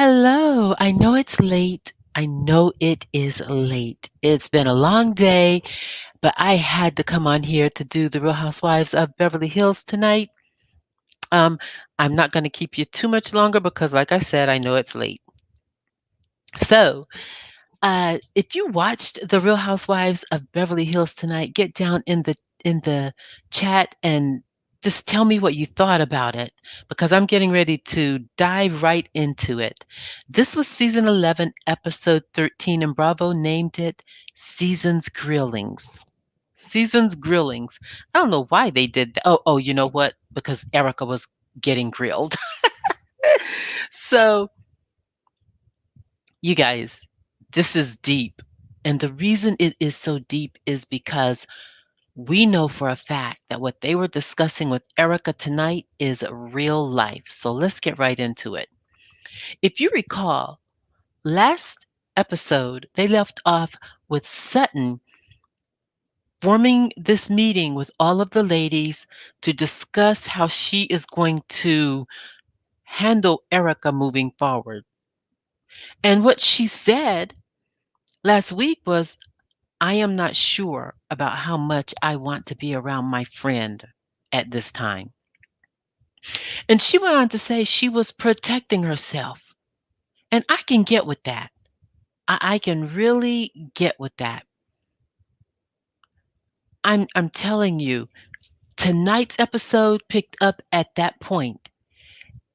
Hello. I know it's late. I know it is late. It's been a long day, but I had to come on here to do the Real Housewives of Beverly Hills tonight. Um, I'm not going to keep you too much longer because, like I said, I know it's late. So, if you watched the Real Housewives of Beverly Hills tonight, get down in the chat and just tell me what you thought about it because I'm getting ready to dive right into it. This was season 11, episode 13, and Bravo named it Season's Grillings. Season's Grillings. I don't know why they did that. Oh, you know what? Because Erica was getting grilled. So, you guys, this is deep. And the reason it is so deep is because we know for a fact that what they were discussing with Erica tonight is real life. So let's get right into it. If you recall, last episode, they left off with Sutton forming this meeting with all of the ladies to discuss how she is going to handle Erica moving forward. And what she said last week was, I am not sure about how much I want to be around my friend at this time. And she went on to say she was protecting herself. And I can get with that. I can really get with that. I'm telling you, tonight's episode picked up at that point.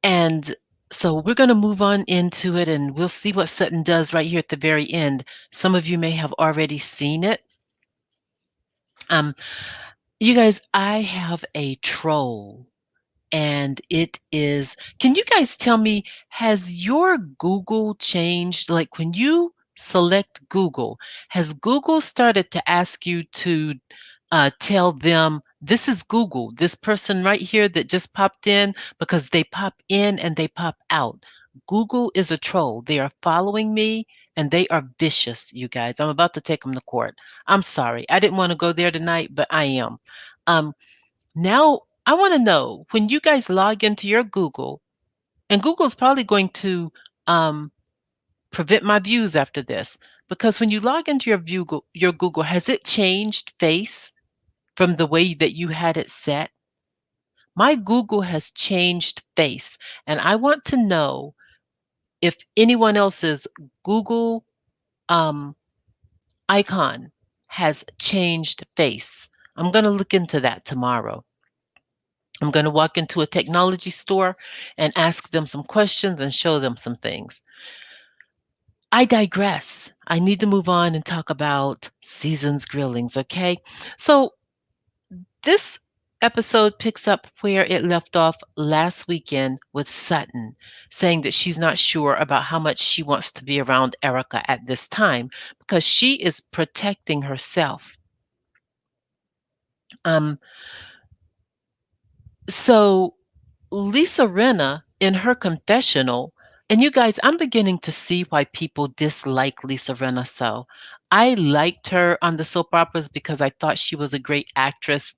And so we're going to move on into it and we'll see what Sutton does right here at the very end. Some of you may have already seen it. Um, you guys, I have a troll and it is, can you guys tell me, has your Google changed? Like when you select Google, has Google started to ask you to tell them, this is Google, this person right here that just popped in, because they pop in and they pop out. Google is a troll. They are following me and they are vicious, you guys. I'm about to take them to court. I'm sorry. I didn't want to go there tonight, but I am. Um, Now, I want to know when you guys log into your Google, and Google's probably going to um, prevent my views after this, because when you log into your Google, has it changed face from the way that you had it set? My Google has changed face, and I want to know if anyone else's Google um, icon has changed face. I'm going to look into that tomorrow. I'm going to walk into a technology store and ask them some questions and show them some things. I digress. I need to move on and talk about Seasons Grillings, okay? So, this episode picks up where it left off last weekend with Sutton saying that she's not sure about how much she wants to be around Erica at this time because she is protecting herself. Um, so Lisa Rinna, in her confessional, and you guys, I'm beginning to see why people dislike Lisa Rinna so. I liked her on the soap operas because I thought she was a great actress.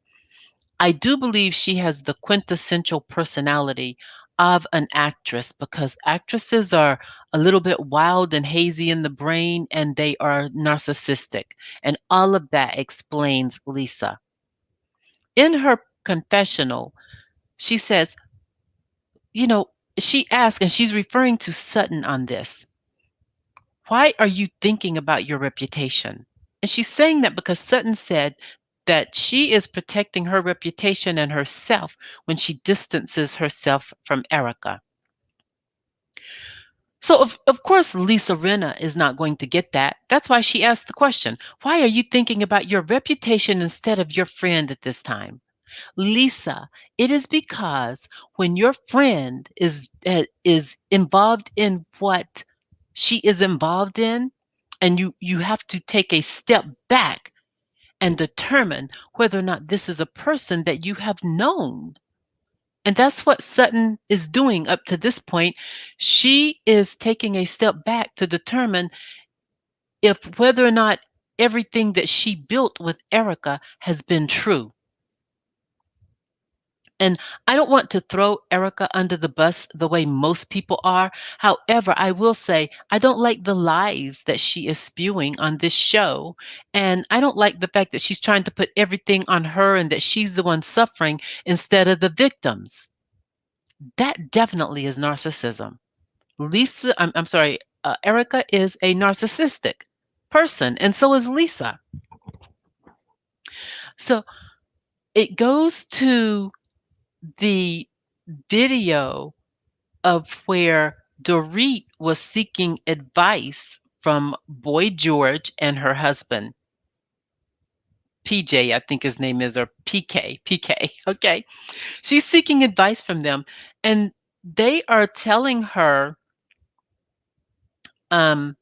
I do believe she has the quintessential personality of an actress because actresses are a little bit wild and hazy in the brain and they are narcissistic. And all of that explains Lisa. In her confessional, she says, you know, she asked, and she's referring to Sutton on this, why are you thinking about your reputation? And she's saying that because Sutton said that she is protecting her reputation and herself when she distances herself from Erica. So, of course, Lisa Rinna is not going to get that. That's why she asked the question, why are you thinking about your reputation instead of your friend at this time? Lisa, it is because when your friend is involved in what she is involved in, and you have to take a step back and determine whether or not this is a person that you have known. And that's what Sutton is doing up to this point. She is taking a step back to determine if whether or not everything that she built with Erica has been true. And I don't want to throw Erica under the bus the way most people are. However, I will say I don't like the lies that she is spewing on this show. And I don't like the fact that she's trying to put everything on her and that she's the one suffering instead of the victims. That definitely is narcissism. I'm sorry, Erica is a narcissistic person, and so is Lisa. So it goes to the video of where Dorit was seeking advice from Boy George and her husband, PJ, I think his name is, or PK. Okay. She's seeking advice from them, and they are telling her um,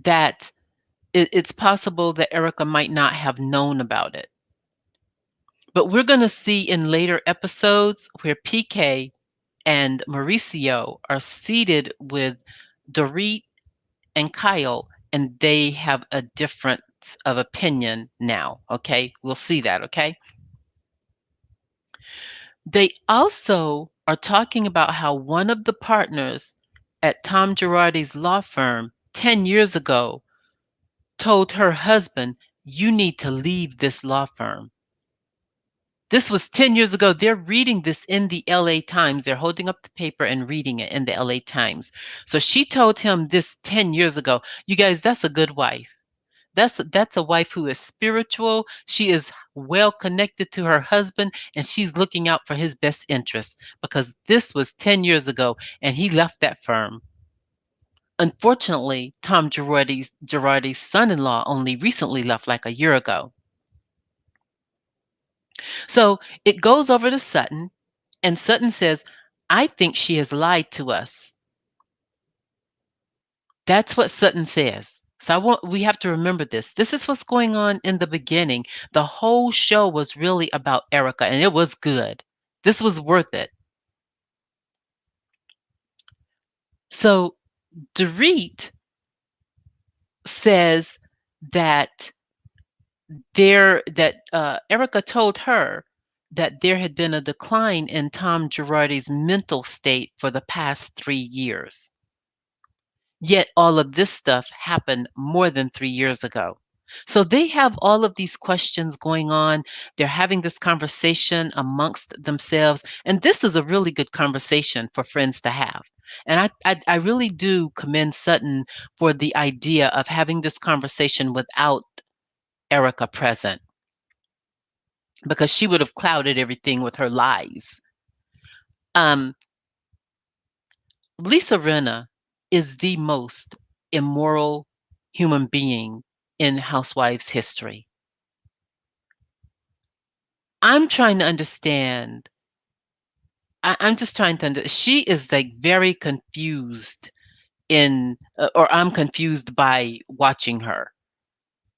that it's possible that Erica might not have known about it. But we're going to see in later episodes where PK and Mauricio are seated with Dorit and Kyle, and they have a difference of opinion now. Okay, we'll see that. Okay, they also are talking about how one of the partners at Tom Girardi's law firm 10 years ago told her husband, "You need to leave this law firm." This was 10 years ago. They're reading this in the LA Times. They're holding up the paper and reading it in the LA Times. So she told him this 10 years ago. You guys, that's a good wife. That's a wife who is spiritual. She is well connected to her husband, and she's looking out for his best interests, because this was 10 years ago and he left that firm. Unfortunately, Tom Girardi's son-in-law only recently left, like a year ago. So it goes over to Sutton, and Sutton says, "I think she has lied to us." That's what Sutton says. So we have to remember this. This is what's going on in the beginning. The whole show was really about Erica, and it was good. This was worth it. So Dorit says that Erica told her that there had been a decline in Tom Girardi's mental state for the past 3 years. Yet all of this stuff happened more than 3 years ago. So they have all of these questions going on. They're having this conversation amongst themselves. And this is a really good conversation for friends to have. And I really do commend Sutton for the idea of having this conversation without Erica present, because she would have clouded everything with her lies. Um, Lisa Rinna is the most immoral human being in Housewives history. I'm trying to understand. I'm just trying to she is like very confused or I'm confused by watching her.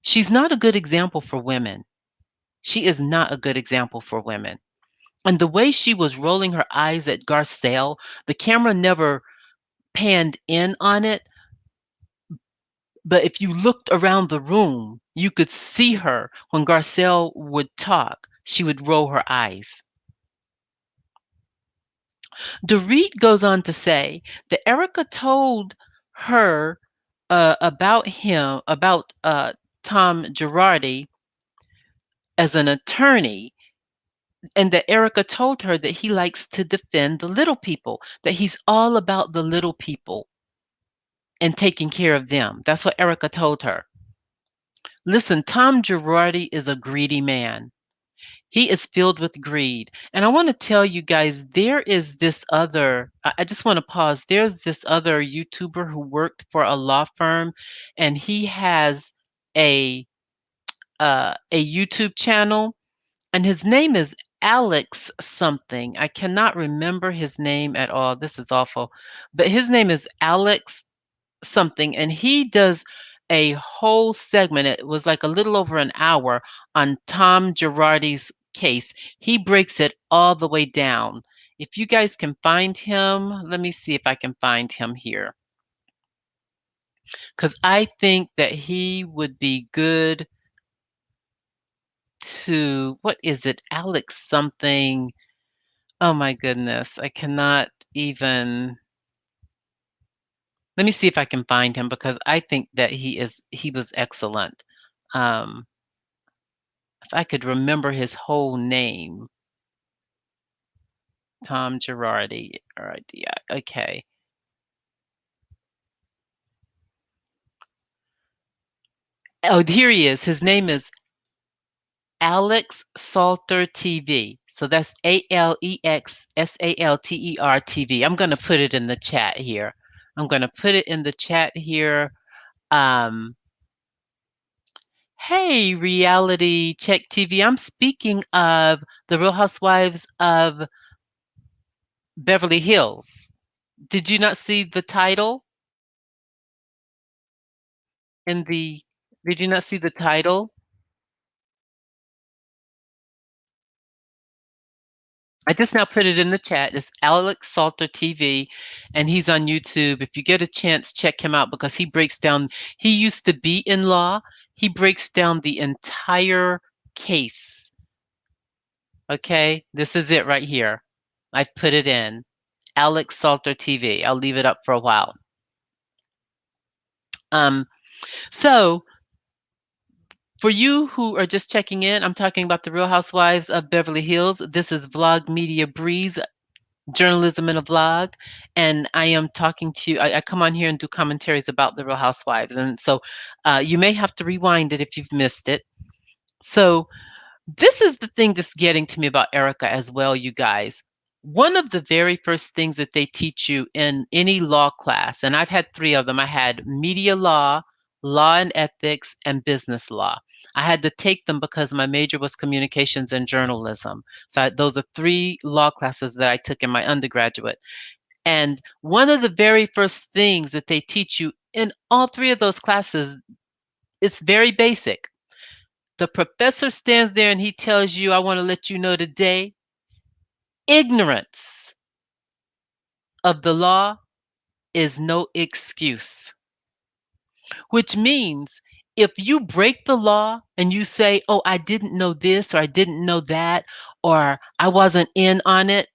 She's not a good example for women. She is not a good example for women. And the way she was rolling her eyes at Garcelle, the camera never panned in on it, but if you looked around the room, you could see her when Garcelle would talk. She would roll her eyes. Dorit goes on to say that Erica told her about Tom Girardi as an attorney, and that Erica told her that he likes to defend the little people, that he's all about the little people and taking care of them. That's what Erica told her. Listen, Tom Girardi is a greedy man. He is filled with greed. And I want to tell you guys, there is this other, I just want to pause. There's this other YouTuber who worked for a law firm, and he has a YouTube channel, and his name is Alex something. I cannot remember his name at all. This is awful. But his name is Alex something, and he does a whole segment. It was like a little over an hour on Tom Girardi's case. He breaks it all the way down. If you guys can find him, let me see if I can find him here, because I think that he would be good to, what is it, Alex something. Oh my goodness. I cannot even. Let me see if I can find him because I think that he was excellent. Um, if I could remember his whole name, Tom Girardi. All right, yeah, okay. Oh, here he is. His name is Alex Salter TV. So that's AlexSalter TV. I'm going to put it in the chat here. I'm going to put it in the chat here. Um, hey, Reality Check TV. I'm speaking of the Real Housewives of Beverly Hills. Did you not see the title in the did you not see the title? I just now put it in the chat. It's Alex Salter TV, and he's on YouTube. If you get a chance, check him out because he used to be in law. He breaks down the entire case. Okay, this is it right here. I've put it in. Alex Salter TV. I'll leave it up for a while. Um, so for you who are just checking in, I'm talking about the Real Housewives of Beverly Hills. This is Vlog Media Breeze, journalism in a vlog, and I am talking to you. I come on here and do commentaries about the Real Housewives, and so you may have to rewind it if you've missed it. So this is the thing that's getting to me about Erika as well, you guys. One of the very first things that they teach you in any law class, and I've had three of them. I had media law, law and ethics, and business law. I had to take them because my major was communications and journalism. So those are three law classes that I took in my undergraduate. And one of the very first things that they teach you in all three of those classes, it's very basic. The professor stands there and he tells you, I want to let you know today, ignorance of the law is no excuse, which means if you break the law and you say, oh, I didn't know this or I didn't know that or I wasn't in on it,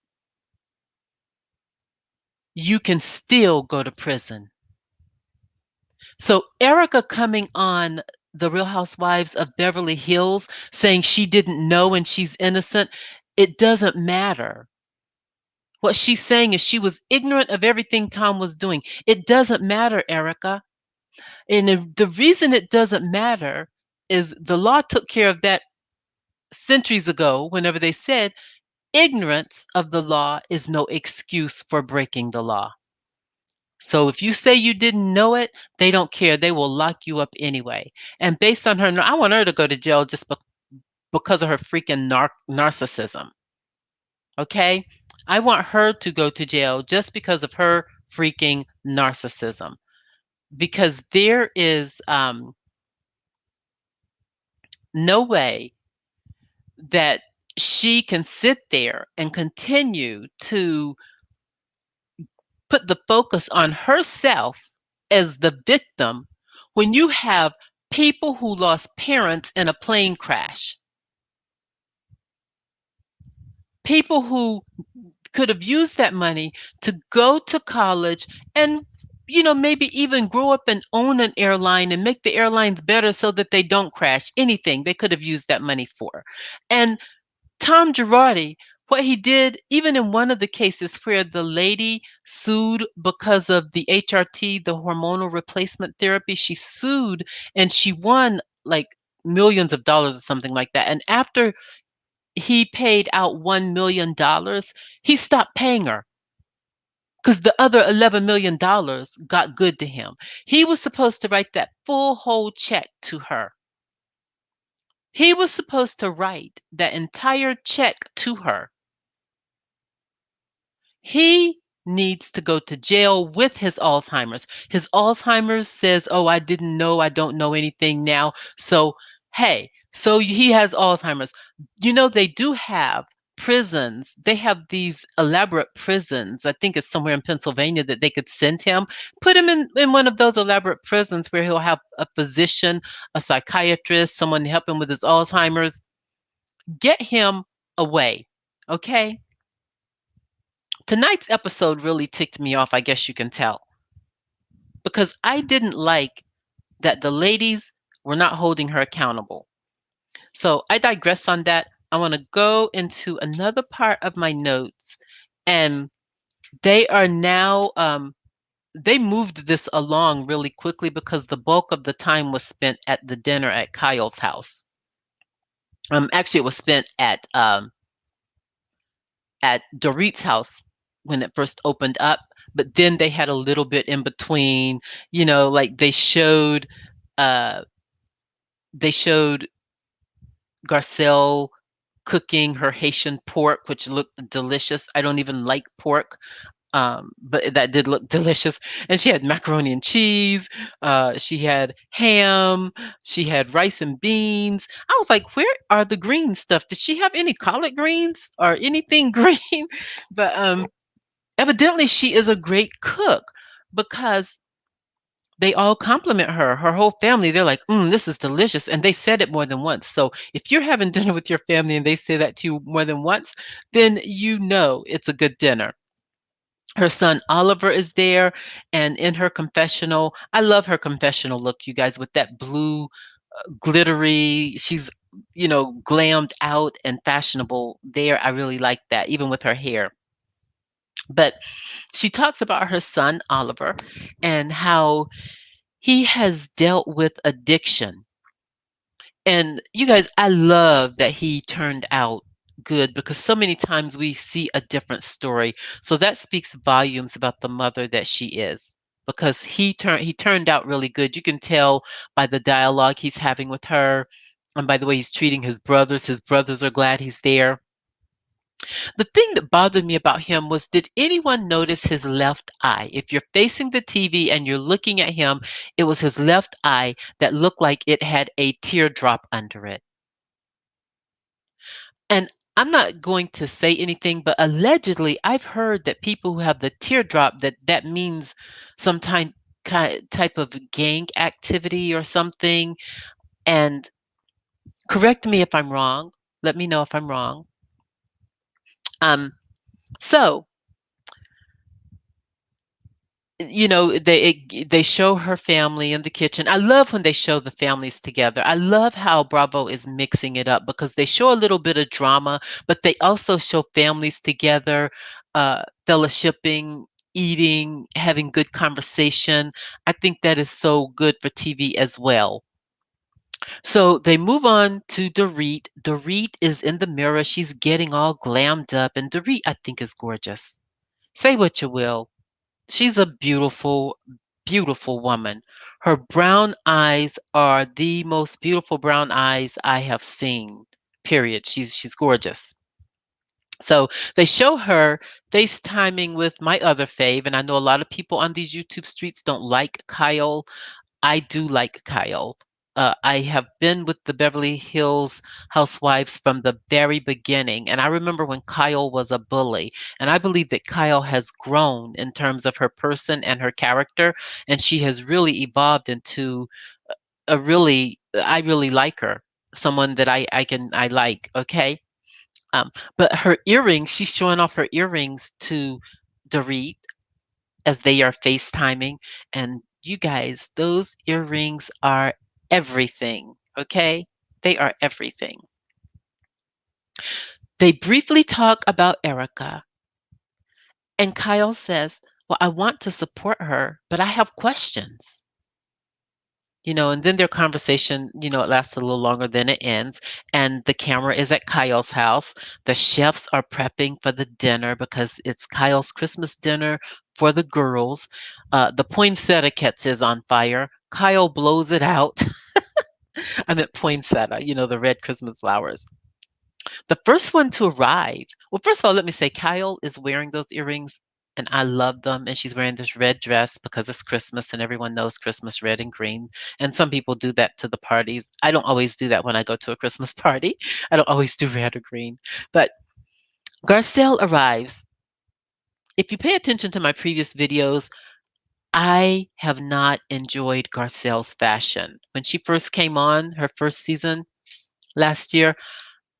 you can still go to prison. So Erika coming on the Real Housewives of Beverly Hills saying she didn't know and she's innocent, it doesn't matter. What she's saying is she was ignorant of everything Tom was doing. It doesn't matter, Erika. And the reason it doesn't matter is the law took care of that centuries ago whenever they said ignorance of the law is no excuse for breaking the law. So if you say you didn't know it, they don't care. They will lock you up anyway. And based on her, I want her to go to jail just because of her freaking narcissism. Okay? I want her to go to jail just because of her freaking narcissism. Because there is no way that she can sit there and continue to put the focus on herself as the victim when you have people who lost parents in a plane crash, people who could have used that money to go to college and maybe even grow up and own an airline and make the airlines better so that they don't crash. Anything they could have used that money for. And Tom Girardi, what he did, even in one of the cases where the lady sued because of the HRT, the hormonal replacement therapy, she sued and she won like millions of dollars or something like that. And after he paid out $1 million, he stopped paying her because the other $11 million got good to him. He was supposed to write that full whole check to her. He was supposed to write that entire check to her. He needs to go to jail with his Alzheimer's. His Alzheimer's says, oh, I didn't know, I don't know anything now. So, hey, so he has Alzheimer's. They do have prisons. They have these elaborate prisons. I think it's somewhere in Pennsylvania that they could send him, put him in one of those elaborate prisons where he'll have a physician, a psychiatrist, someone to help him with his Alzheimer's. Get him away, okay? Tonight's episode really ticked me off, I guess you can tell, because I didn't like that the ladies were not holding her accountable. So I digress on that. I want to go into another part of my notes, and they are now they moved this along really quickly because the bulk of the time was spent at the dinner at Kyle's house. Actually, it was spent at Dorit's house when it first opened up, but then they had a little bit in between. Like uh, they showed Garcelle cooking her Haitian pork, which looked delicious. I don't even like pork, but that did look delicious. And she had macaroni and cheese. She had ham. She had rice and beans. I was like, where are the green stuff? Did she have any collard greens or anything green? But evidently, she is a great cook because they all compliment her, her whole family. They're like, this is delicious. And they said it more than once. So if you're having dinner with your family and they say that to you more than once, then you know it's a good dinner. Her son Oliver is there, and in her confessional, I love her confessional look, you guys, with that blue glittery. She's, glammed out and fashionable there. I really like that, even with her hair. But she talks about her son Oliver and how he has dealt with addiction. And you guys, I love that he turned out good because so many times we see a different story. So that speaks volumes about the mother that she is because he turned out really good. You can tell by the dialogue he's having with her and by the way he's treating his brothers. His brothers are glad he's there. The thing that bothered me about him was, did anyone notice his left eye? If you're facing the TV and you're looking at him, it was his left eye that looked like it had a teardrop under it. And I'm not going to say anything, but allegedly, I've heard that people who have the teardrop, that means some type of gang activity or something. And correct me if I'm wrong. Let me know if I'm wrong. Um, so they show her family in the kitchen. I love when they show the families together. I love how Bravo is mixing it up because they show a little bit of drama, but they also show families together, fellowshipping, eating, having good conversation. I think that is so good for TV as well. So they move on to Dorit. Dorit is in the mirror. She's getting all glammed up, and Dorit, I think, is gorgeous. Say what you will. She's a beautiful, beautiful woman. Her brown eyes are the most beautiful brown eyes I have seen. Period. She's gorgeous. So they show her FaceTiming with my other fave, and I know a lot of people on these YouTube streets don't like Kyle. I do like Kyle. I have been with the Beverly Hills Housewives from the very beginning. And I remember when Kyle was a bully. And I believe that Kyle has grown in terms of her person and her character. And she has really evolved into I really like her. Someone that I like. Okay. But her earrings, she's showing off her earrings to Dorit as they are FaceTiming. And you guys, those earrings are everything, okay? They are everything. They briefly talk about Erika, and Kyle says, well, I want to support her, but I have questions. And then their conversation, it lasts a little longer than it ends. And the camera is at Kyle's house. The chefs are prepping for the dinner because it's Kyle's Christmas dinner for the girls. The poinsettia is on fire. Kyle blows it out. I meant poinsettia, the red Christmas flowers. The first one to arrive. Well, first of all, let me say Kyle is wearing those earrings and I love them. And she's wearing this red dress because it's Christmas and everyone knows Christmas red and green. And some people do that to the parties. I don't always do that when I go to a Christmas party. I don't always do red or green. But Garcelle arrives. If you pay attention to my previous videos, I have not enjoyed Garcelle's fashion. When she first came on her first season last year,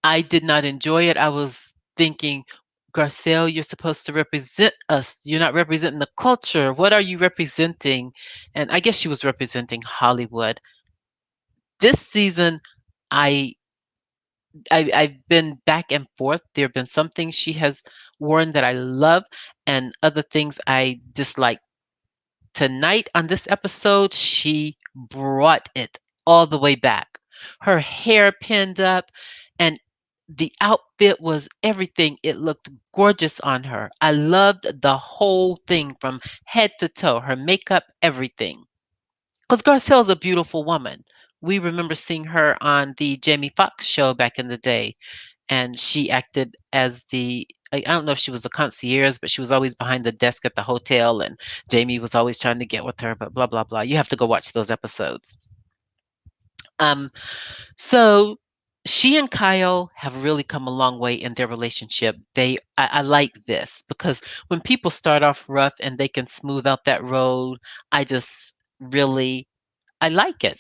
I did not enjoy it. I was thinking, Garcelle, you're supposed to represent us. You're not representing the culture. What are you representing? And I guess she was representing Hollywood. This season, I I've been back and forth. There have been some things she has worn that I love and other things I dislike. Tonight on this episode, she brought it all the way back. Her hair pinned up and the outfit was everything. It looked gorgeous on her. I loved the whole thing from head to toe, her makeup, everything. Because Garcelle's a beautiful woman. We remember seeing her on the Jamie Foxx show back in the day, and she acted as I don't know if she was a concierge, but she was always behind the desk at the hotel, and Jamie was always trying to get with her, but blah blah blah. You have to go watch those episodes. Um, so she and Kyle have really come a long way in their relationship. I like this because when people start off rough and they can smooth out that road, I just really I like it.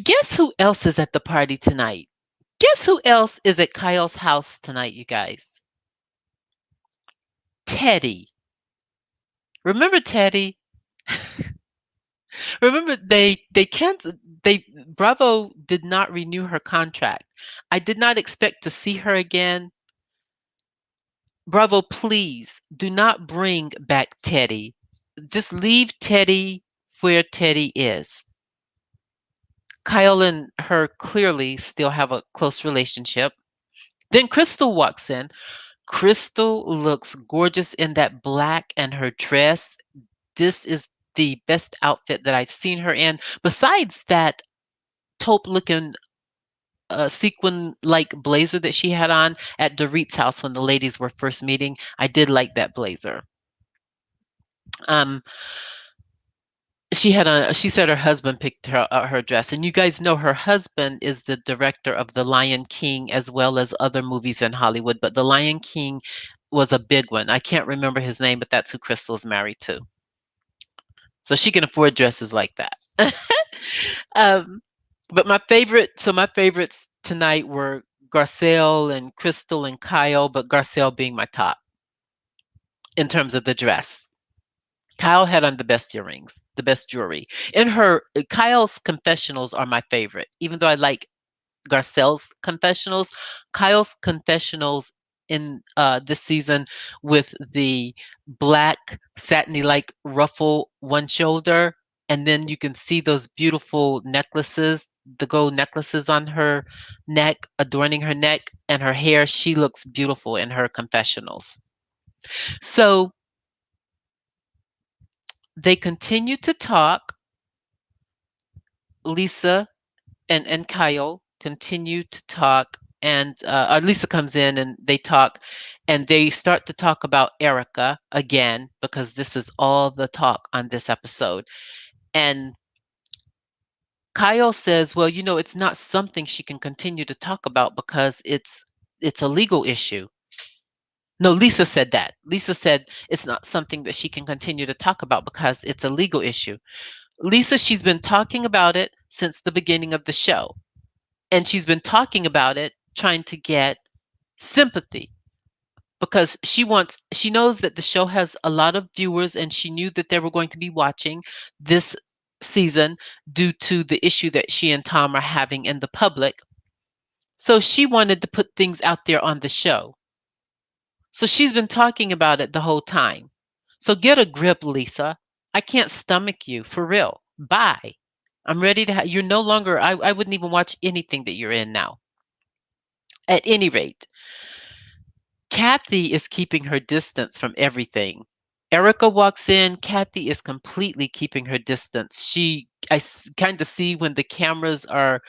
Guess who else is at the party tonight? Guess who else is at Kyle's house tonight, you guys? Teddy. Remember Teddy? Remember they canceled they Bravo did not renew her contract. I did not expect to see her again. Bravo, please do not bring back Teddy. Just leave Teddy where Teddy is. Kyle and her clearly still have a close relationship. Then Crystal walks in. Crystal looks gorgeous in that black and her dress. This is the best outfit that I've seen her in. Besides that taupe looking sequin like blazer that she had on at Dorit's house when the ladies were first meeting, I did like that blazer. Um, she said her husband picked her dress, and you guys know her husband is the director of The Lion King as well as other movies in Hollywood, but The Lion King was a big one. I can't remember his name, but that's who Crystal's married to. So she can afford dresses like that. um, but my favorites tonight were Garcelle and Crystal and Kyle, but Garcelle being my top in terms of the dress. Kyle had on the best earrings, the best jewelry. In her Kyle's confessionals are my favorite. Even though I like Garcelle's confessionals, Kyle's confessionals in this season with the black satiny like ruffle one shoulder, and then you can see those beautiful necklaces, the gold necklaces on her neck, adorning her neck and her hair. She looks beautiful in her confessionals. So they continue to talk. Lisa and Kyle continue to talk, and Lisa comes in and they talk, and they start to talk about Erika again because this is all the talk on this episode. And Kyle says, "Well, it's not something she can continue to talk about because it's a legal issue." No, Lisa said that. Lisa said it's not something that she can continue to talk about because it's a legal issue. Lisa, she's been talking about it since the beginning of the show. And she's been talking about it, trying to get sympathy because she knows that the show has a lot of viewers and she knew that they were going to be watching this season due to the issue that she and Tom are having in the public. So she wanted to put things out there on the show. So she's been talking about it the whole time. So get a grip, Lisa. I can't stomach you for real. Bye. I'm ready to you're no longer I wouldn't even watch anything that you're in now. At any rate, Kathy is keeping her distance from everything. Erika walks in, Kathy is completely keeping her distance. I kind of see when the cameras are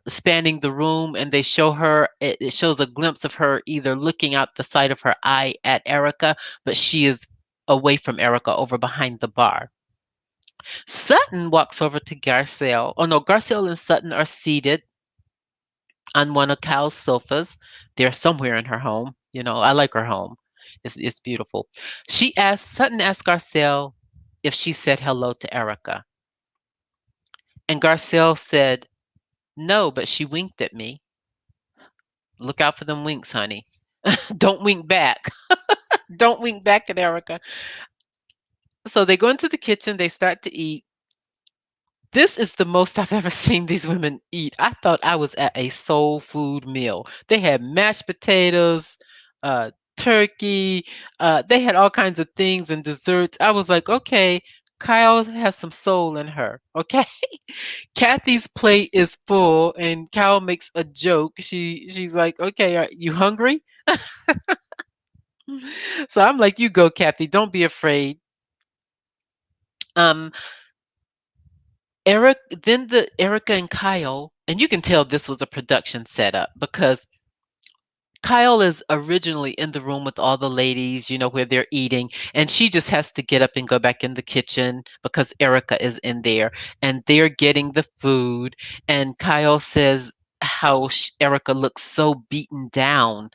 spanning the room and they show her, it shows a glimpse of her either looking out the side of her eye at Erika, but she is away from Erika over behind the bar. Sutton walks over to Garcelle. Oh no, Garcelle and Sutton are seated on one of Cal's sofas. They're somewhere in her home. I like her home. It's beautiful. Sutton asked Garcelle if she said hello to Erika. And Garcelle said, no, but she winked at me. Look out for them winks, honey. Don't wink back. Don't wink back at Erika. So they go into the kitchen, they start to eat. This is the most I've ever seen these women eat. I thought I was at a soul food meal. They had mashed potatoes, turkey, they had all kinds of things and desserts. I was like, okay, Kyle has some soul in her. Okay. Kathy's plate is full and Kyle makes a joke. She's like, okay, are you hungry? So I'm like, you go, Kathy. Don't be afraid. Um, Erika and Kyle, and you can tell this was a production setup because Kyle is originally in the room with all the ladies, where they're eating, and she just has to get up and go back in the kitchen because Erika is in there, and they're getting the food. And Kyle says how Erika looks so beaten down,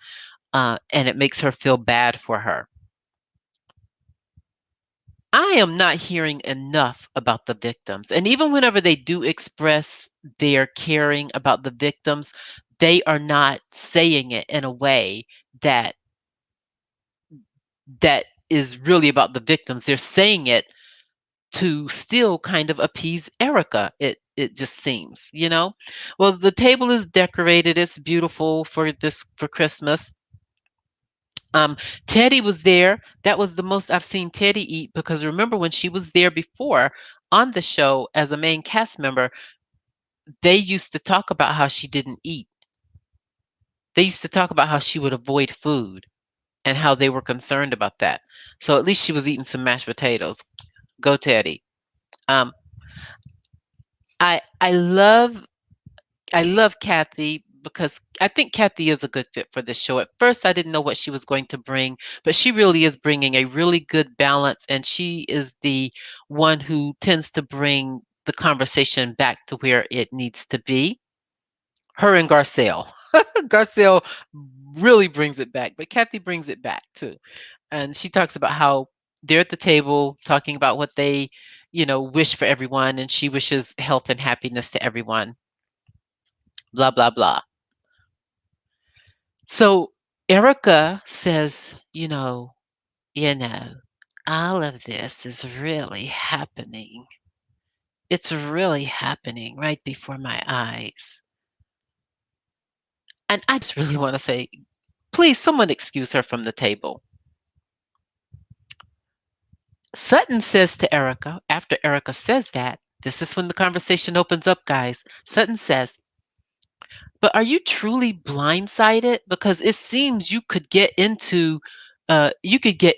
and it makes her feel bad for her. I am not hearing enough about the victims. And even whenever they do express their caring about the victims, they are not saying it in a way that that is really about the victims. They're saying it to still kind of appease Erika. It just seems. Well, the table is decorated. It's beautiful for Christmas. Um, Teddy was there. That was the most I've seen Teddy eat because remember when she was there before on the show as a main cast member, they used to talk about how she didn't eat. They used to talk about how she would avoid food and how they were concerned about that. So at least she was eating some mashed potatoes. Go Teddy. Um, I love Kathy because I think Kathy is a good fit for this show. At first, I didn't know what she was going to bring, but she really is bringing a really good balance, and she is the one who tends to bring the conversation back to where it needs to be. Her and Garcelle. Garcelle really brings it back, but Kathy brings it back too. And she talks about how they're at the table talking about what they, wish for everyone, and she wishes health and happiness to everyone. Blah blah blah. So Erica says, all of this is really happening. It's really happening right before my eyes. And I just really want to say, please, someone excuse her from the table. Sutton says to Erica, after Erica says that, this is when the conversation opens up, guys. Sutton says, but are you truly blindsided? Because it seems you could get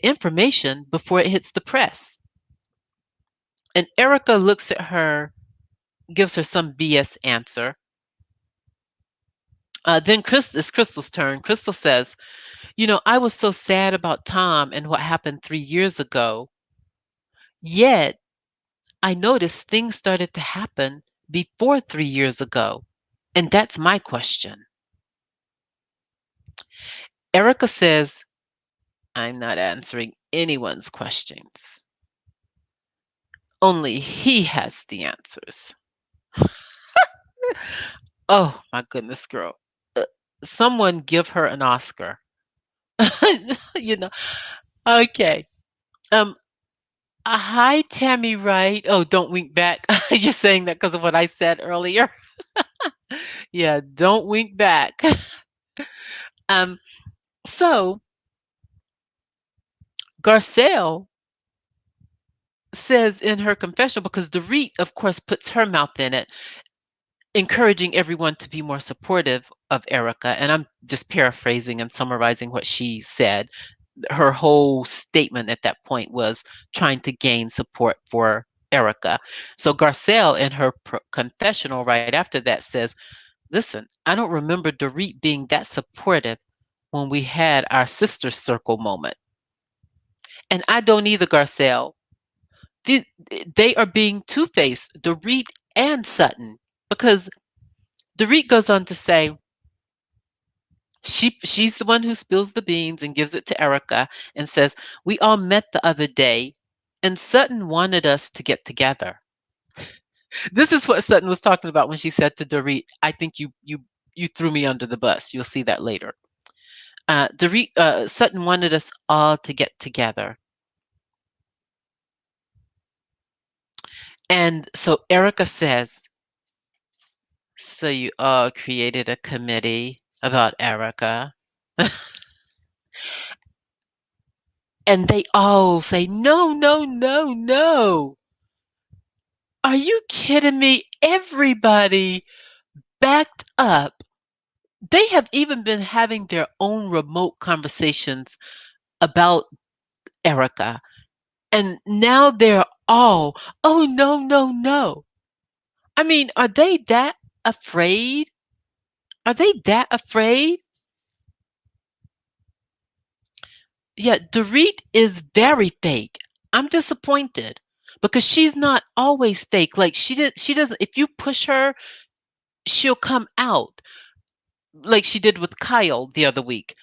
information before it hits the press. And Erica looks at her, gives her some BS answer. Then it's Crystal's turn. Crystal says, I was so sad about Tom and what happened 3 years ago. Yet I noticed things started to happen before 3 years ago. And that's my question. Erica says, I'm not answering anyone's questions. Only he has the answers. Oh my goodness, girl. Uh, Someone give her an Oscar. you know. Okay. Um Hi Tammy Wright. Oh, don't wink back. You're saying that because of what I said earlier. Yeah, don't wink back. um so Garcelle says in her confessional, because Dorit, of course, puts her mouth in it, encouraging everyone to be more supportive of Erica. And I'm just paraphrasing and summarizing what she said. Her whole statement at that point was trying to gain support for Erica. So Garcelle, in her confessional right after that, says, listen, I don't remember Dorit being that supportive when we had our sister circle moment. And I don't either, Garcelle. They, they are being two-faced, Dorit and Sutton, because Dorit goes on to say she's the one who spills the beans and gives it to Erica and says, we all met the other day and Sutton wanted us to get together. This is what Sutton was talking about when she said to Dorit, I think you threw me under the bus. You'll see that later. Sutton wanted us all to get together. And so Erika says, so you all created a committee about Erika. And they all say, no, no, no, no. Are you kidding me? Everybody backed up. They have even been having their own remote conversations about Erika. And now they're all, oh, no, no, no. I mean, are they that afraid? Are they that afraid? Yeah, Dorit is very fake. I'm disappointed because she's not always fake. Like she doesn't if you push her, she'll come out like she did with Kyle the other week.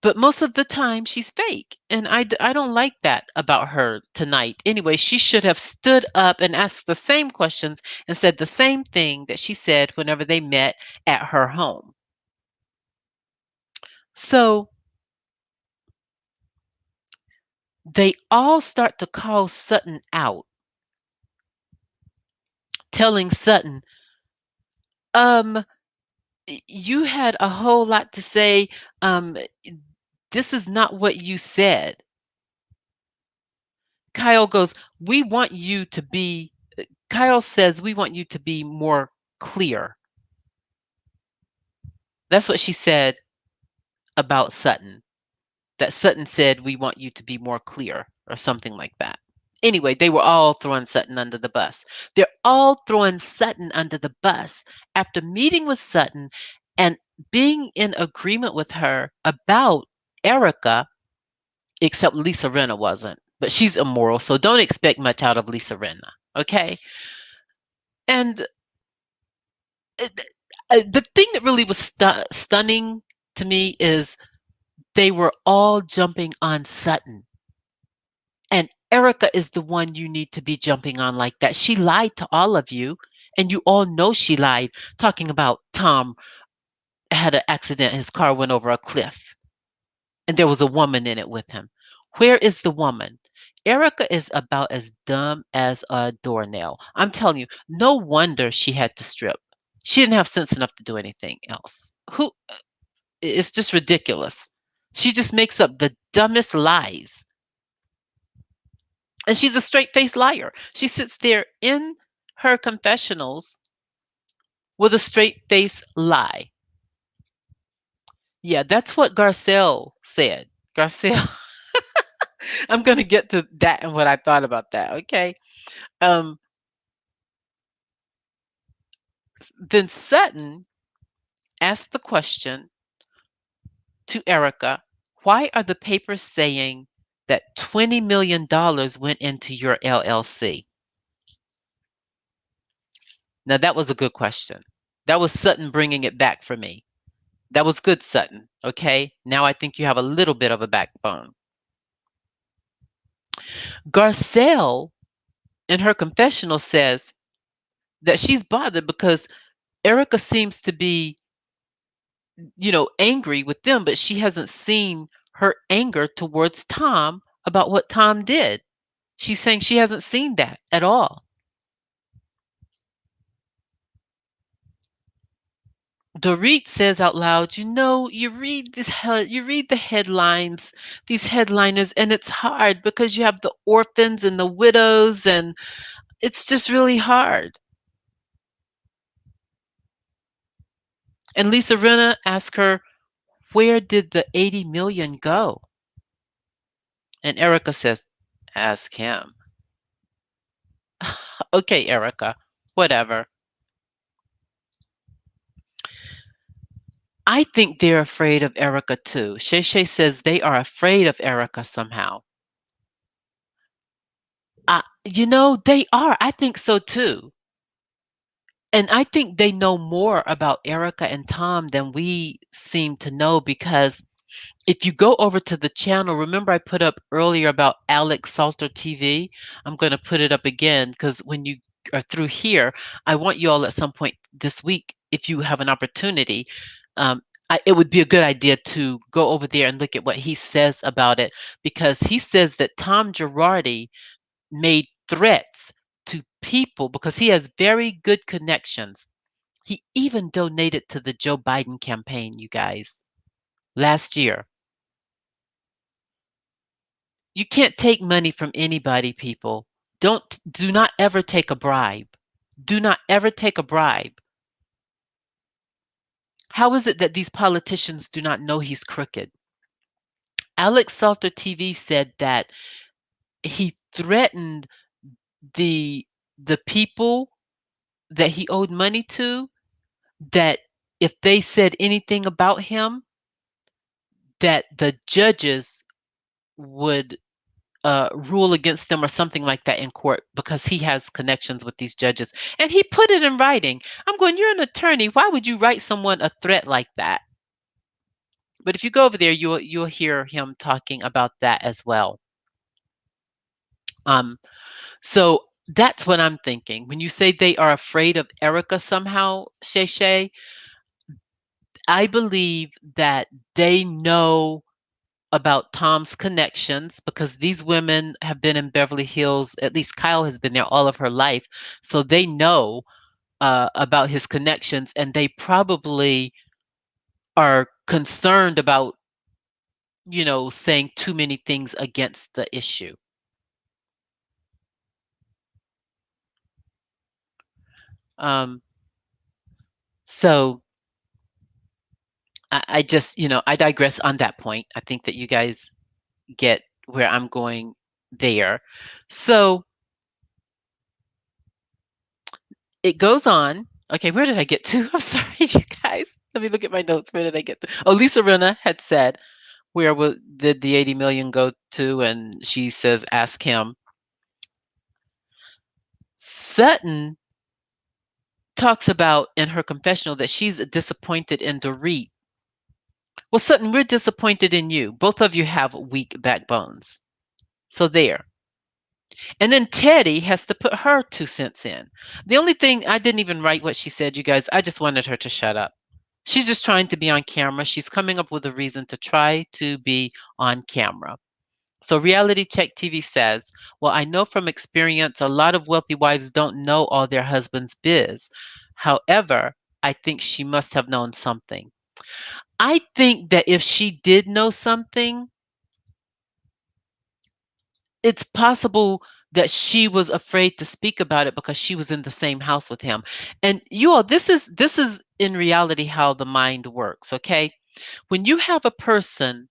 But most of the time she's fake. And I don't like that about her tonight. Anyway, she should have stood up and asked the same questions and said the same thing that she said whenever they met at her home. So they all start to call Sutton out, telling Sutton, um, you had a whole lot to say. Um, this is not what you said. Kyle goes, we want you to be, Kyle says, we want you to be more clear. That's what she said about Sutton. That Sutton said, we want you to be more clear or something like that. Anyway, they were all throwing Sutton under the bus. They're all throwing Sutton under the bus after meeting with Sutton and being in agreement with her about Erika, except Lisa Rinna wasn't. But she's immoral, so don't expect much out of Lisa Rinna, okay? And the thing that really was stunning to me is they were all jumping on Sutton. And Erika is the one you need to be jumping on like that. She lied to all of you, and you all know she lied, talking about Tom had an accident, his car went over a cliff, and there was a woman in it with him. Where is the woman? Erika is about as dumb as a doornail. I'm telling you, no wonder she had to strip. She didn't have sense enough to do anything else. Who It's just ridiculous. She just makes up the dumbest lies. And she's a straight faced liar. She sits there in her confessionals with a straight face lie. Yeah, that's what Garcelle said. Garcelle, I'm going to get to that and what I thought about that. Okay. Um, then Sutton asked the question to Erika, why are the papers saying that $20 million went into your LLC? Now, that was a good question. That was Sutton bringing it back for me. That was good, Sutton. Okay. Now I think you have a little bit of a backbone. Garcelle, in her confessional, says that she's bothered because Erika seems to be, angry with them, but she hasn't seen her anger towards Tom about what Tom did. She's saying she hasn't seen that at all. Dorit says out loud, you read the headlines, these headliners, and it's hard because you have the orphans and the widows, and it's just really hard. And Lisa Rinna asked her, where did the 80 million go? And Erika says, ask him. Okay, Erika, whatever. I think they're afraid of Erika too. Shay Shay says they are afraid of Erika somehow. They are. I think so too. And I think they know more about Erika and Tom than we seem to know because if you go over to the channel, remember I put up earlier about Alex Salter TV? I'm going to put it up again because when you are through here, I want you all at some point this week, if you have an opportunity, it would be a good idea to go over there and look at what he says about it, because he says that Tom Girardi made threats to people because he has very good connections. He even donated to the Joe Biden campaign, you guys, last year. You can't take money from anybody, people. Do not ever take a bribe. Do not ever take a bribe. How is it that these politicians do not know he's crooked? Alex Salter TV said that he threatened the the people that he owed money to, that if they said anything about him, that the judges would rule against them or something like that in court, because he has connections with these judges. And he put it in writing. I'm going, you're an attorney. Why would you write someone a threat like that? But if you go over there, you'll hear him talking about that as well. Um, so that's what I'm thinking. When you say they are afraid of Erika somehow, Shay Shay, I believe that they know about Tom's connections, because these women have been in Beverly Hills. At least Kyle has been there all of her life. So they know about his connections, and they probably are concerned about, saying too many things against the issue. Um, so I just, I digress on that point. I think that you guys get where I'm going there. So it goes on. Okay, where did I get to? I'm sorry, you guys. Let me look at my notes. Where did I get to? Oh, Lisa Rinna had said, did the 80 million go to? And she says, ask him. Sutton talks about in her confessional that she's disappointed in Dorit. Well, Sutton, we're disappointed in you. Both of you have weak backbones. So there. And then Teddy has to put her 2 cents in. The only thing, I didn't even write what she said, you guys. I just wanted her to shut up. She's just trying to be on camera. She's coming up with a reason to try to be on camera. So Reality Check TV says, well, I know from experience a lot of wealthy wives don't know all their husband's biz. However, I think she must have known something. I think that if she did know something, it's possible that she was afraid to speak about it because she was in the same house with him. And you all, this is in reality how the mind works, okay? When you have a person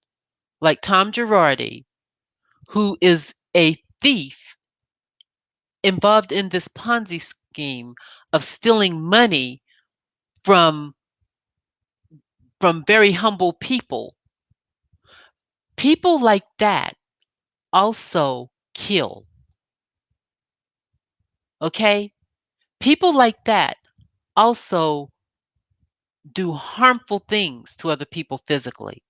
like Tom Girardi, who is a thief involved in this Ponzi scheme of stealing money from very humble people, people like that also kill, okay? People like that also do harmful things to other people physically.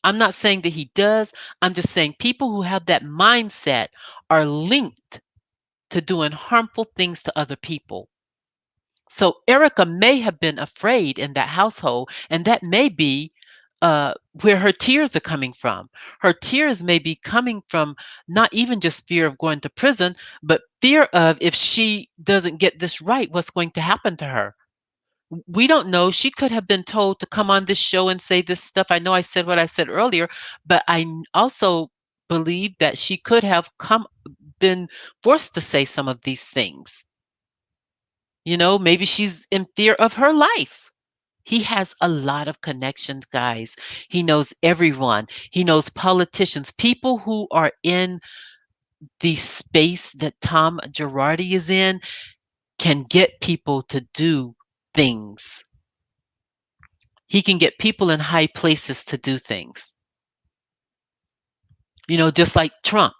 I'm not saying that he does. I'm just saying people who have that mindset are linked to doing harmful things to other people. So Erika may have been afraid in that household, and that may be where her tears are coming from. Her tears may be coming from not even just fear of going to prison, but fear of, if she doesn't get this right, what's going to happen to her. We don't know. She could have been told to come on this show and say this stuff. I know I said what I said earlier, but also believe that she could have been forced to say some of these things. Maybe she's in fear of her life. He has a lot of connections, guys. He knows everyone. He knows politicians, people who are in the space that Tom Girardi is in, can get people to do things. He can get people in high places to do things. Just like Trump.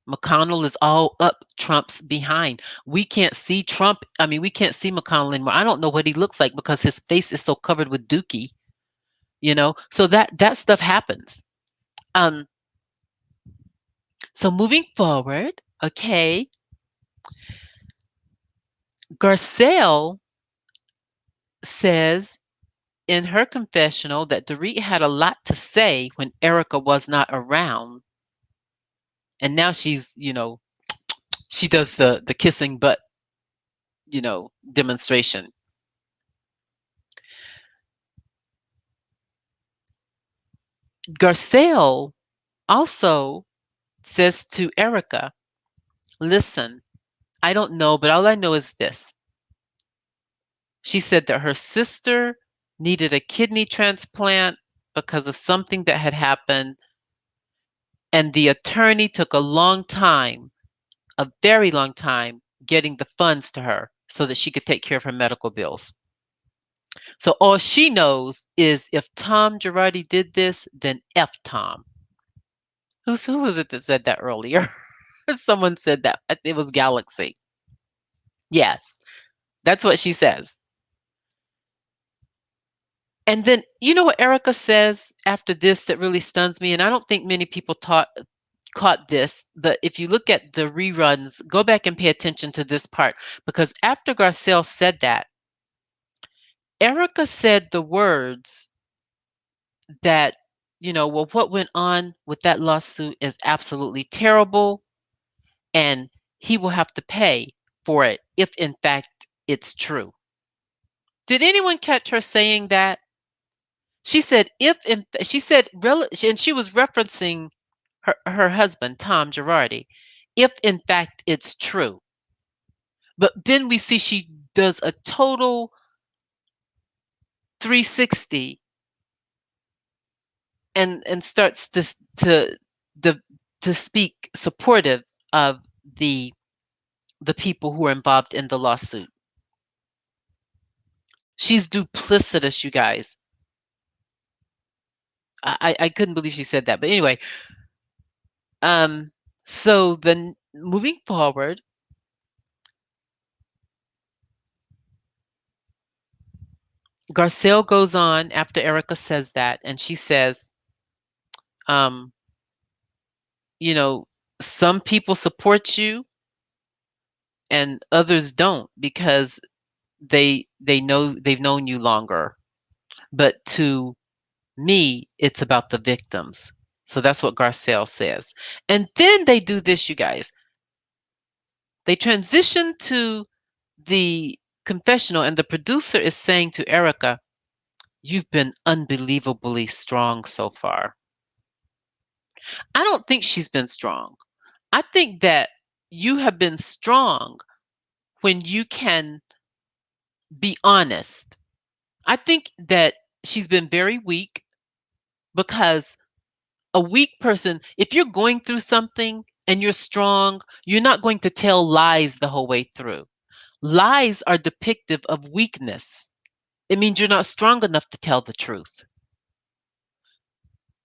McConnell is all up Trump's behind. We can't see Trump. I mean, we can't see McConnell anymore. I don't know what he looks like because his face is so covered with dookie. So that stuff happens. Um, so moving forward, okay, Garcelle says in her confessional that Dorit had a lot to say when Erika was not around. And now she does the kissing butt, demonstration. Garcelle also says to Erika, listen, I don't know, but all I know is this. She said that her sister needed a kidney transplant because of something that had happened, and the attorney took a long time, a very long time, getting the funds to her so that she could take care of her medical bills. So all she knows is if Tom Girardi did this, then F Tom. Who was it that said that earlier? Someone said that. It was Galaxy. Yes, that's what she says. And then you know what Erika says after this that really stuns me, and I don't think many people caught this, but if you look at the reruns, go back and pay attention to this part because after Garcelle said that, Erika said the words that, well, what went on with that lawsuit is absolutely terrible, and he will have to pay for it if, in fact, it's true. Did anyone catch her saying that? She said, she said, and she was referencing her husband, Tom Girardi, if in fact it's true. But then we see she does a total 360 and starts to to speak supportive of the the people who are involved in the lawsuit. She's duplicitous, you guys. I couldn't believe she said that. But anyway, so then moving forward, Garcelle goes on after Erika says that, and she says, um, you know, some people support you and others don't because they know they've known you longer. But to me, it's about the victims. So that's what Garcelle says. And then they do this, you guys. They transition to the confessional, and the producer is saying to Erika, you've been unbelievably strong so far. I don't think she's been strong. I think that you have been strong when you can be honest. I think that she's been very weak because a weak person, if you're going through something and you're strong, you're not going to tell lies the whole way through. Lies are depictive of weakness. It means you're not strong enough to tell the truth.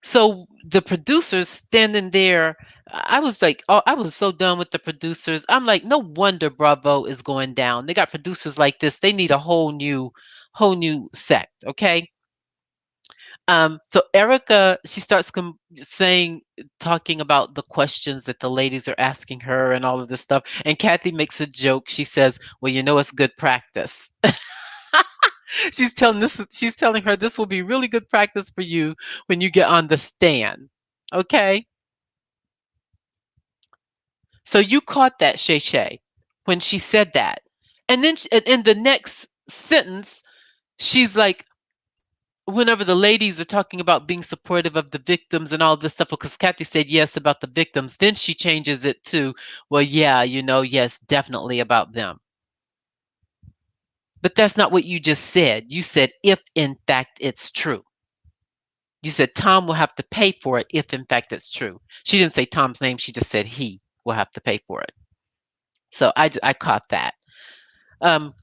So the producers standing there, I was like, oh, I was so done with the producers. I'm like, no wonder Bravo is going down. They got producers like this. They need a whole new sect. Okay. So Erika, she starts saying, talking about the questions that the ladies are asking her and all of this stuff. And Kathy makes a joke. She says, well, it's good practice. She's telling her this will be really good practice for you when you get on the stand. Okay. So you caught that, Shay Shay, when she said that. And then in the next sentence, she's like, whenever the ladies are talking about being supportive of the victims and all this stuff, because Kathy said yes about the victims, then she changes it to, well, yeah, yes, definitely about them. But that's not what you just said. You said, if in fact it's true. You said Tom will have to pay for it if in fact it's true. She didn't say Tom's name. She just said he will have to pay for it. So I caught that.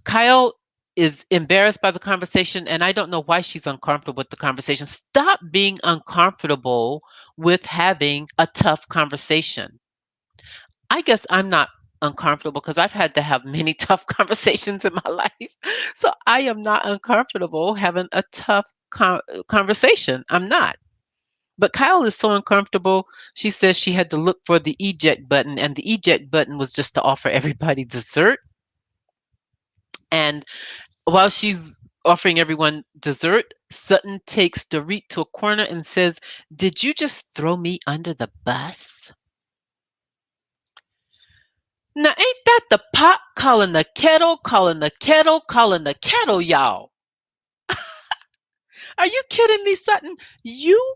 Kyle is embarrassed by the conversation, and I don't know why she's uncomfortable with the conversation. Stop being uncomfortable with having a tough conversation. I guess I'm not uncomfortable because I've had to have many tough conversations in my life. So I am not uncomfortable having a tough conversation. I'm not. But Kyle is so uncomfortable. She says she had to look for the eject button, and the eject button was just to offer everybody dessert. And while she's offering everyone dessert. Sutton takes Dorit to a corner and says, "Did you just throw me under the bus?" Now, ain't that the pot calling the kettle, calling the kettle, calling the kettle, y'all? Are you kidding me, Sutton? You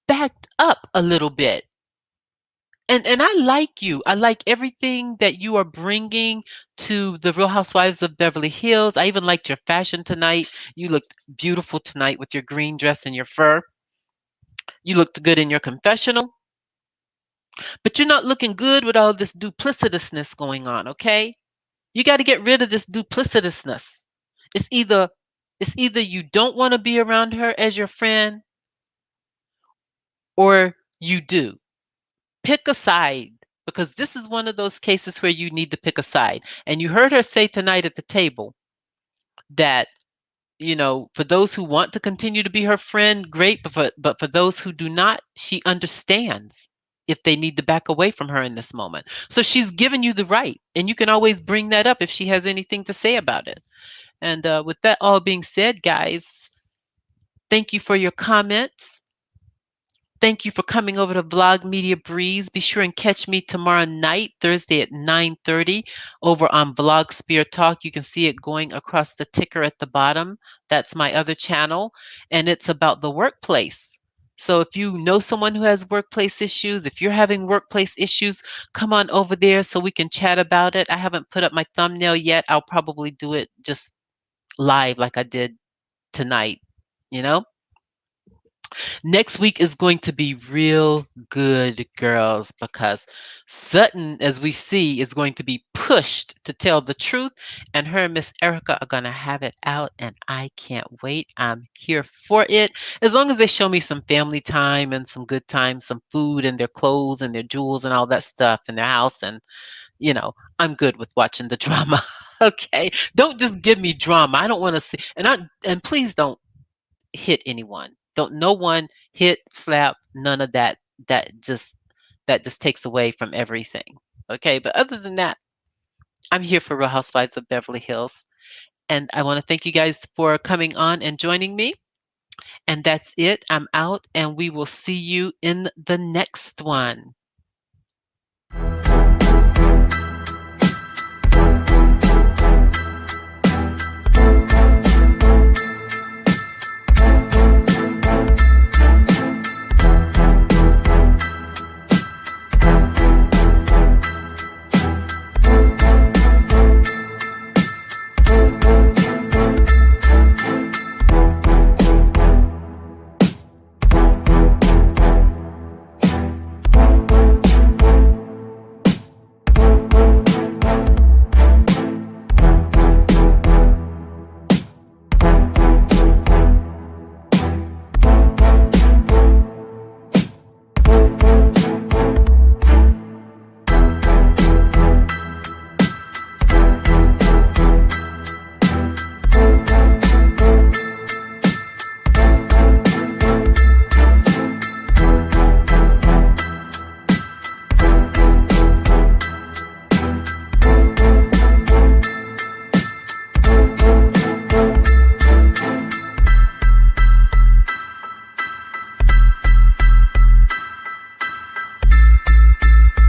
backed up a little bit. And I like you. I like everything that you are bringing to the Real Housewives of Beverly Hills. I even liked your fashion tonight. You looked beautiful tonight with your green dress and your fur. You looked good in your confessional, but you're not looking good with all this duplicitousness going on, okay? You got to get rid of this duplicitousness. It's either it's either you don't want to be around her as your friend or you do. Pick a side because this is one of those cases where you need to pick a side. And you heard her say tonight at the table that, for those who want to continue to be her friend, great, but for those who do not, she understands if they need to back away from her in this moment. So she's given you the right, and you can always bring that up if she has anything to say about it. And with that all being said, guys, thank you for your comments. Thank you for coming over to Vlog Media Breeze. Be sure and catch me tomorrow night, Thursday at 9:30 over on Vlog Spear Talk. You can see it going across the ticker at the bottom. That's my other channel, and it's about the workplace. So if you know someone who has workplace issues, if you're having workplace issues, come on over there so we can chat about it. I haven't put up my thumbnail yet. I'll probably do it just live like I did tonight, you know? Next week is going to be real good, girls, because Sutton, as we see, is going to be pushed to tell the truth, and her and Miss Erika are going to have it out, and I can't wait. I'm here for it. As long as they show me some family time and some good time, some food and their clothes and their jewels and all that stuff in their house, and I'm good with watching the drama. Okay, don't just give me drama. I don't want to see, and please don't hit anyone. Don't no one hit, slap, none of that. That just takes away from everything. Okay, but other than that, I'm here for Real Housewives of Beverly Hills, and I want to thank you guys for coming on and joining me. And that's it. I'm out, and we will see you in the next one.